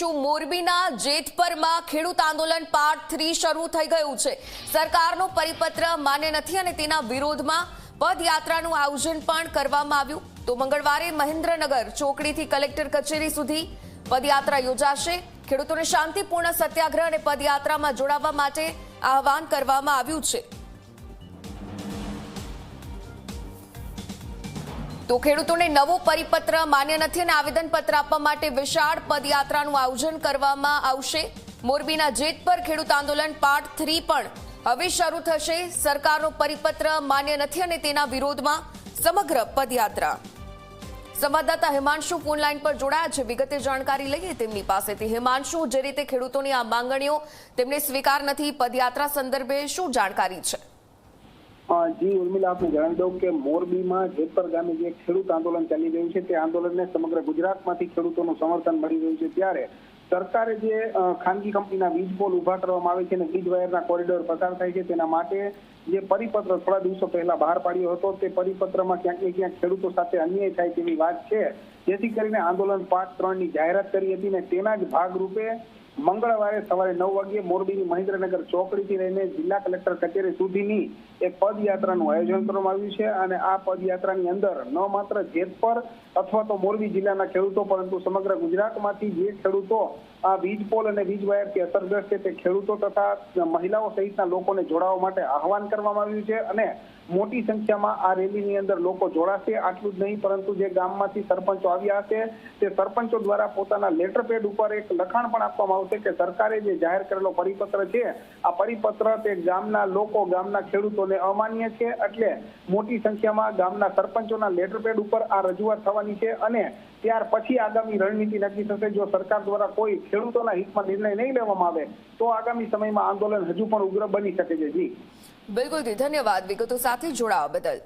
કરીશું। મોરબીના જેતપરમાં ખેડૂત આંદોલન પાર્ટ 3 શરૂ થઈ ગયું છે। સરકારનો પરિપત્ર માન્ય નથી અને તેના વિરોધમાં પદયાત્રાનું આયોજન પણ કરવામાં આવ્યું। તો મંગળવારે મહેન્દ્રનગર ચોકડીથી કલેક્ટર કચેરી સુધી પદયાત્રા યોજાશે। ખેડૂતોને શાંતિપૂર્ણ સત્યાગ્રહ અને પદયાત્રામાં જોડાવા માટે આહવાન કરવામાં આવ્યું છે। તો ખેડૂતોને નવો પરિપત્ર માન્ય નથી અને આવેદનપત્ર આપવા માટે વિશાળ પદયાત્રાનું આયોજન કરવામાં આવશે। મોરબીના જેતપર ખેડૂત આંદોલન પાર્ટ 3 પણ હવે શરૂ થશે। સરકારનો પરિપત્ર માન્ય નથી અને તેના વિરોધમાં સમગ્ર પદયાત્રા। સંવાદદાતા હિમાંશુ ફોન લાઈન પર જોડાયા છે। વિગતે જાણકારી લઈએ તેમની પાસેથી। હિમાંશુ, જે રીતે ખેડૂતોની આ માંગણીઓ તેમને સ્વીકાર નથી, પદયાત્રા સંદર્ભે શું જાણકારી છે? જી ઉર્મિલા, આપને જણાવી દઉં કે મોરબીમાં જેતપર ગામે જે ખેડૂત આંદોલન ચાલી રહ્યું છે તે આંદોલનને સમગ્ર ગુજરાતમાંથી ખેડૂતોનું સમર્થન મળી રહ્યું છે। ત્યારે સરકારે જે ખાનગી કંપનીના વીજ પોલ ઉભા કરવામાં આવે છે અને વીજ વાયરના કોરિડોર પસાર થાય છે તેના માટે જે પરિપત્ર થોડા દિવસો પહેલા બહાર પાડ્યો હતો તે પરિપત્રમાં ક્યાંક ને ક્યાંક ખેડૂતો સાથે અન્યાય થાય તેવી વાત છે, જેથી કરીને આંદોલન પાર્ટ 3 ની જાહેરાત કરી હતી અને તેના જ ભાગરૂપે મંગળવારે સવારે 9 વાગ્યે મોરબીની મહેન્દ્રનગર ચોકડીથી લઈને જિલ્લા કલેક્ટર કચેરી સુધીની એક પદયાત્રાનું આયોજન કરવામાં આવ્યું છે। અને આ પદયાત્રાની અંદર ન માત્ર જેતપર અથવા તો મોરબી જિલ્લાના ખેડૂતો પરંતુ સમગ્ર ગુજરાતમાંથી જે ખેડૂતો આ વીજ પોલ અને વીજ વાયરથી અસરગ્રસ્ત છે તે ખેડૂતો તથા મહિલાઓ સહિતના લોકોને જોડાવા માટે આહવાન કરવામાં આવ્યું છે અને મોટી સંખ્યામાં આ રેલીની અંદર લોકો જોડાશે। આટલું જ નહીં પરંતુ જે ગામમાંથી સરપંચો આવ્યા હશે તે સરપંચો દ્વારા પોતાના લેટર પેડ ઉપર એક લખાણ પણ આપવામાં આવશે કે સરકારે જે જાહેર કરેલો પરિપત્ર છે આ પરિપત્ર તે ગામના લોકો, ગામના ખેડૂતોને અમાન્ય છે। એટલે મોટી સંખ્યામાં ગામના સરપંચોના લેટર પેડ ઉપર આ રજૂઆત થવાની છે અને ત્યાર પછી આગામી રણનીતિ નક્કી થશે। જો સરકાર દ્વારા કોઈ ખેડૂતોના હિતમાં નિર્ણય નહીં લેવામાં આવે તો આગામી સમયમાં આંદોલન હજુ પણ ઉગ્ર બની શકે છે। જી બિલકુલ, ધન્યવાદ વિગતો સાથે જોડાવા બદલ।